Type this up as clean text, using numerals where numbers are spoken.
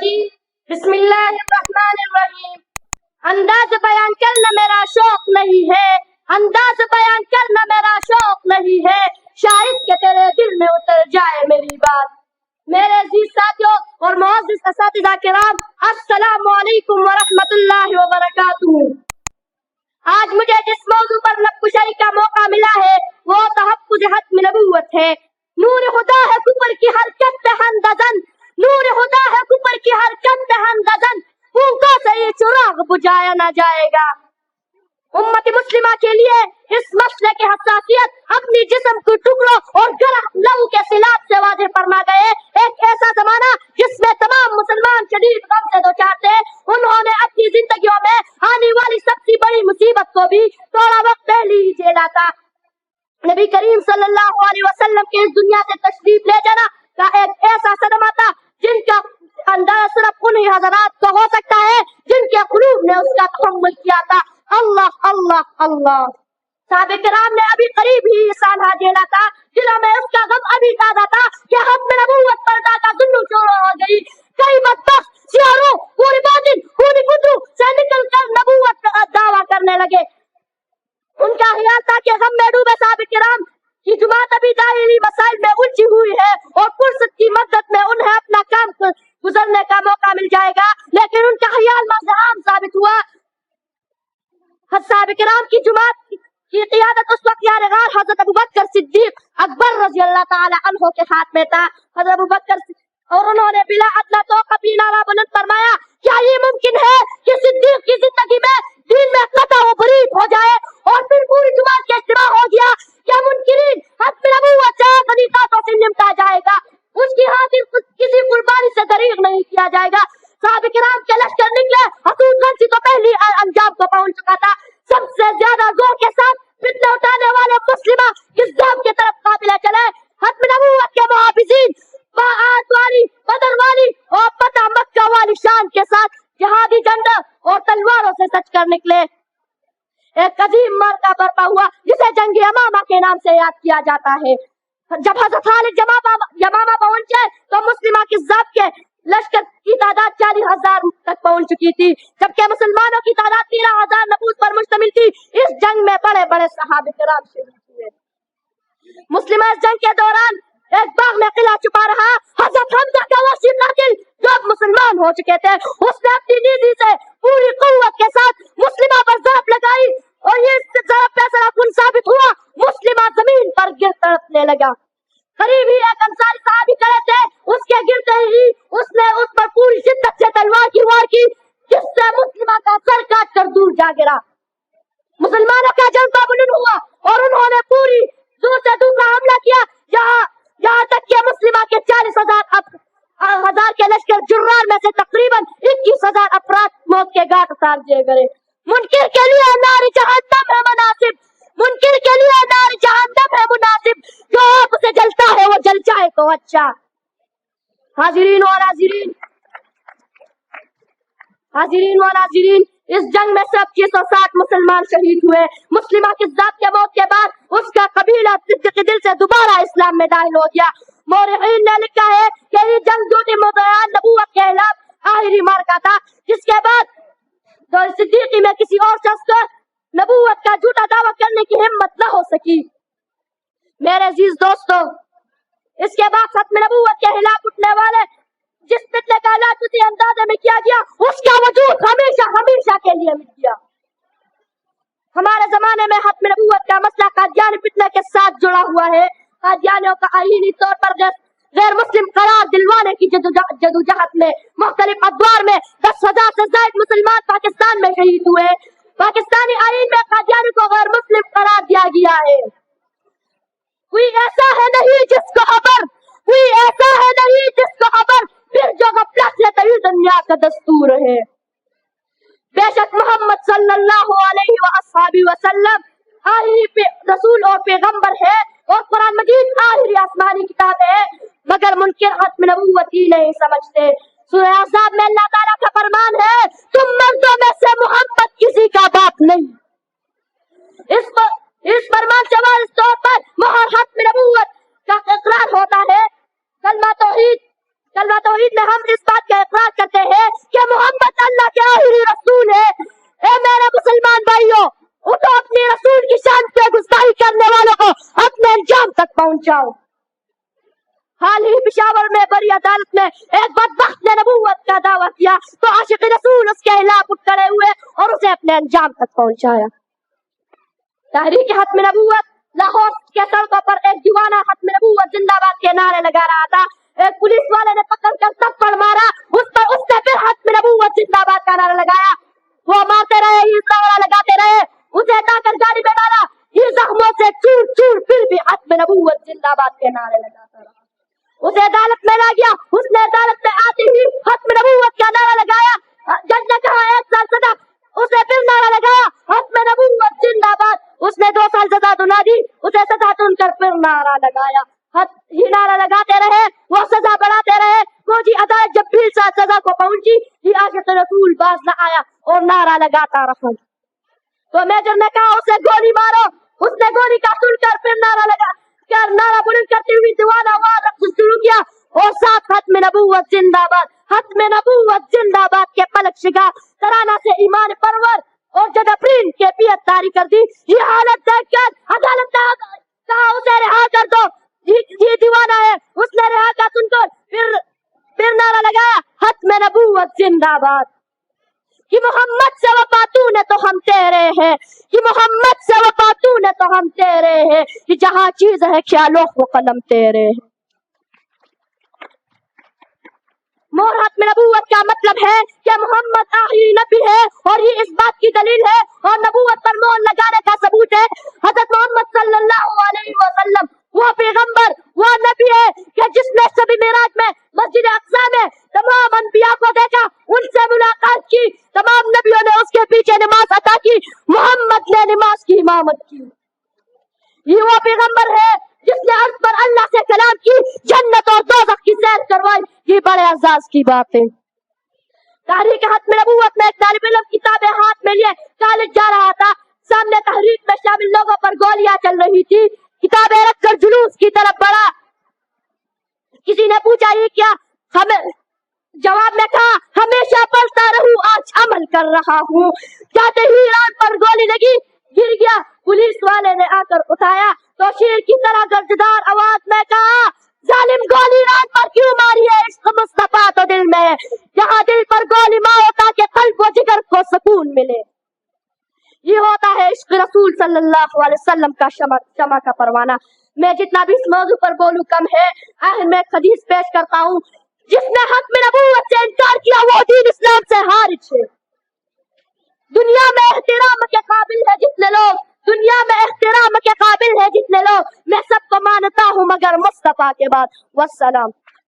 الرجیم بسم اللہ الرحمن الرحیم۔ انداز بیان کرنا میرا شوق نہیں ہے، انداز بیان کرنا میرا شوق نہیں ہے، شاید کہ تیرے دل میں اتر جائے میری بات۔ میرے عزیز ساتھیوں اور معزز اساتذہ کرام، السلام علیکم ورحمۃ اللہ وبرکاتہ۔ آج مجھے جس موضوع پر لب کشائی کا موقع ملا ہے وہ تحفظ ختم نبوت ہے۔ نور خدا ہے کفر کی حرکت پہ ہندزن، نور خدا ہے کفر کی حرکت پہ ہندزن، پھونکوں سے یہ چراغ بجھایا نہ جائے گا۔ امت مسلمہ کے لیے اس مسئلے کی حساسیت اپنی جسم کے ٹکڑوں اور گرہ لہو کے سیلاب سے واضح فرما گئے۔ ایک ایسا زمانہ جس میں تمام مسلمان شدید غم سے دوچار تھے، انہوں نے اپنی زندگیوں میں آنے والی سب سے بڑی مصیبت کو بھی تھوڑا وقت پہلے ہی جھیلا تھا۔ نبی کریم صلی اللہ علیہ وسلم کے اس دنیا سے تشریف لے جانا کا ایک ایسا صدمہ تھا جن کا اندازہ صرف انہی حضرات کو ہو سکتا ہے جن کے قلوب نے اس کا تحمل کیا تھا۔ اللہ اللہ اللہ۔ صحابہ کرام نے ابھی قریب ہی سانحہ جھیلا تھا، دلوں میں اس کا غم ابھی تازہ تھا کہ ختم نبوت پردہ کا ظلم شروع ہو گئی۔ کئی بدبخت سیاروں پوری باطن پوری فتو سے نکل کر نبوت کا دعویٰ کرنے لگے۔ ان کا خیال تھا کہ غم میں ڈوبے صحابہ کرام کی جماعت ابھی ظاہری مسائل میں الجھی ہوئی ہے اور فرصت کی مدت میں انہیں اپنا کام گزرنے کا موقع مل جائے گا، لیکن ان کا خیال مذہب ثابت ہوا۔ صحابہ کرام کی جماعت کی قیادت اس وقت یار غار حضرت ابوبکر صدیق اکبر رضی اللہ تعالی عنہ کے ہاتھ میں تھا۔ حضرت ابوبکر اور انہوں نے بلا ادنیٰ توقع اپنی نعرہ بلند فرمایا، کیا یہ ممکن ہے کہ صدیق کی زندگی میں دین میں قطع و برید ہو جائے اور پھر پوری جماعت کا اجتماع ہو گیا؟ کیا منکرین ختم نبوت سے طریقاتوں سے نمٹا جائے گا؟ اس کی خاطر کسی قربانی سے دریغ نہیں کیا جائے گا۔ صحابہ کرام کے لشکر نکلے، حسود غنچی تو پہلی انجام کو پہنچ چکا تھا۔ سب سے زیادہ زور کے ساتھ فتنہ اٹھانے والے مسلمہ کذاب کی طرف قافلہ چلے۔ ختم نبوت کے محافظین باعث والی، بدر والی اور فتح مکہ والی شان کے ساتھ جہادی جھنڈا اور تلواروں سے سج کر نکلے۔ ایک عظیم معرکہ برپا ہوا جسے جنگ یمامہ کے نام سے یاد کیا جاتا ہے۔ جب حضرت خالد یمامہ پہنچے تو مسلمہ کذاب کے لشکر کی تعداد 40,000 تک پہنچ چکی تھی، جبکہ مسلمانوں کی تعداد 13,000 نفوس پر مشتمل تھی۔ اس جنگ میں بڑے بڑے صحابہ کرام شریک ہوئے۔ مسلمہ اس جنگ کے دوران ایک باغ میں قلعہ چھپا رہا۔ حضرت حمزہ کا وحشی قاتل جو اب مسلمان ہو چکے تھے، اس نے اپنی نیزی سے پوری قوت کے ساتھ مسلمہ پر ضرب لگائی اور یہ ضرب فیصلہ کن ثابت ہوا۔ مسلمہ زمین پر گر تڑپنے لگا۔ قریب ہی ایک انصاری صحابی کھڑے تھے، اس کے گرتے ہی اس نے اس پر پوری شدت سے تلوار کی وار کی، جس سے مسلمہ کا سر کاٹ کر دور جا گرا۔ مسلمانوں کا جذبہ بلند ہوا اور انہوں نے پوری زور سے دوسرا حملہ کیا، یہاں تک کہ مسلمہ کے 40,000 کے لشکر جرار میں سے تقریباً 21,000 افراد موت کے گھاٹ اتار دیے گئے۔ منکر کے لیے نار جہنم ہے مناسب، منکر کے لیے نار جہنم ہے مناسب، جو آپ سے جلتا ہے وہ جل جائے تو اچھا۔ حاضرین و ناظرین، اس جنگ میں سب 660 مسلمان شہید ہوئے۔ مسلمہ کذاب کے موت کے بعد اس کا قبیلہ صدق دل سے دوبارہ اسلام میں داخل ہو گیا۔ مورخین نے لکھا ہے کہ یہ جنگ جھوٹی مدعیان نبوت کے خلاف آخری معرکہ تھا، جس کے بعد صدیقی میں کسی اور شخص کو نبوت کا جھوٹا دعویٰ کرنے کی ہمت نہ ہو سکی۔ میرے عزیز دوستو، اس کے بعد ختم نبوت کے خلاف اٹھنے والے جس فتنے کا علاج اسی اندازے میں کیا گیا، اس کا وجود ہمیشہ ہمیشہ کے لیے مٹ گیا۔ ہمارے زمانے میں ختم نبوت کا مسئلہ قادیانی فتنے کے ساتھ جڑا ہوا ہے۔ قادیانیوں کا آئینی طور پر غیر مسلم قرار دلوانے کی جدوجہد میں مختلف ادوار میں 10,000 سے زائد مسلمان پاکستان میں شہید ہوئے۔ پاکستانی آئین میں قادیانی کو غیر مسلم قرار دیا گیا ہے۔ کوئی ایسا ہے نہیں جس کو خبر، کوئی ایسا ہے نہیں جس کو خبر، پھر جو غفلت سے تئی دنیا کا دستور ہے۔ بے شک محمد صلی اللہ علیہ وآلہ وسلم آخری رسول اور پیغمبر ہے اور قرآن مجید آخری آسمانی کتاب ہے، مگر منکر ختم نبوت ہی نہیں سمجھتے۔ سورہ احزاب میں اللہ تعالیٰ کا فرمان ہے، تم مردوں میں سے محمد کسی کا باپ نہیں۔ اس فرمان سے واضح طور پر مہر ختم نبوت کا اقرار ہوتا ہے۔ کلمہ توحید میں ہم اس بات کا اقرار کرتے عدالت میں ایک بدبخت نے نبوت کا دعویٰ کیا تو عاشق رسول اس کے خلاف اٹھ کھڑے ہوئے اور اسے اپنے انجام تک پہنچایا۔ تحریک ختم نبوت لاہور کے سڑکوں پر ایک دیوانہ ختم نبوت زندہ باد کے نعرے لگا رہا تھا، ایک پولیس والے نے پکڑ کر تھپڑ مارا اس پر، اس نے پھر ختم نبوت زندہ باد کا نعرہ لگایا، وہ مارتے رہے، یہ نعرہ لگاتے رہے، اسے ہٹا کر گاڑی میں ڈالا، یہ زخموں سے چور چور، پھر بھی ختم نبوت زندہ باد کے نعرے لگاتا رہا۔ اسے عدالت میں لا گیا، اس نے عدالت میں آتے ہی ختم نبوت کا نعرہ لگایا، جج نے کہا 1 سال سزا، اسے پھر نعرہ لگایا ختم نبوت زندہ باد، اس نے 2 سال سزا سنا دی، اسے سزا سن کر پھر نعرہ لگایا، یہ نعرہ لگاتے رہے، وہ سزا بڑھاتے رہے، فوجی عدالت جب بھی سزا کو پہنچی یہ عاشق رسول باز نہ آیا اور نعرہ لگاتا رہا، تو میجر نے کہا اسے گولی مارو، اس نے گولی کا سن کر پھر نعرہ لگا کر نعرہ بلند کرتی ہوئی دیوانہ وار رقص شروع کیا اور ساتھ ختم نبوت زندہ باد، ختم نبوت زندہ باد کے پلک شگا ترانہ سے ایمان پرور اور جدپرین کے پیت تاری کر دی۔ یہ حالت دیکھ کر عدالت نے کہا اسے رہا کر دو، یہ دیوانہ ہے، اس نے رہا کا سن کر پھر نعرہ لگایا ختم نبوت زندہ باد، کہ محمد سے وفاتون ہے تو ہم تیرے ہیں، کہ محمد سے وفاتون ہے تو ہم تیرے ہیں، کہ جہاں چیز ہے خیالوں و قلم تیرے ہیں۔ مہر ختم نبوت کا مطلب ہے کہ محمد آخری نبی ہے اور یہ اس بات کی دلیل ہے اور نبوت پر مہر لگانے کا ثبوت ہے حضرت محمد صلی اللہ علیہ وسلم وہ پیغمبر، وہ نبی ہے کہ جس نے سبھی معراج میں مسجد اقصی میں تمام انبیاء کو دیکھا، ان سے ملاقات کی، تمام نبیوں نے اس کے پیچھے نماز عطا کی، محمد نے نماز کی امامت کی۔ یہ وہ پیغمبر ہے جس نے عرض پر اللہ سے کلام کی، جنت اور دوزخ کی سیر کروائی، یہ بڑے اعزاز کی بات ہے۔ تحریک ختم نبوت میں ایک طالب علم کتابیں ہاتھ میں لیے کالج جا رہا تھا، سامنے تحریک میں شامل لوگوں پر گولیاں چل رہی تھی، کتابیں رکھ کر جلوس کی طرف بڑھا، کسی نے پوچھا یہ کیا؟ جواب میں کہا ہمیشہ پڑھتا رہوں، آج عمل کر رہا ہوں۔ جاتے ہی ایران پر گولی لگی، گر گیا، پولیس والے نے آ کر اٹھایا تو شیر کی طرح گرجدار آواز میں کہا ظالم گولی ایران پر کیوں ماری ہے؟ عشق مصطفیٰ تو دل میں ہے، یہاں دل پر گولی مارو تاکہ قلب و جگر کو سکون ملے۔ یہ ہوتا ہے عشق رسول صلی اللہ علیہ وسلم کا شمع کا پروانہ۔ میں جتنا بھی اس موضوع پر بولوں کم ہے، آخر میں ایک حدیث پیش کرتا ہوں، جس نے ختم نبوت سے انکار کیا وہ دین اسلام سے خارج ہے۔ دنیا میں احترام کے قابل ہے جتنے لوگ، دنیا میں احترام کے قابل ہے جتنے لوگ، میں سب کو مانتا ہوں مگر مصطفیٰ کے بعد۔ والسلام۔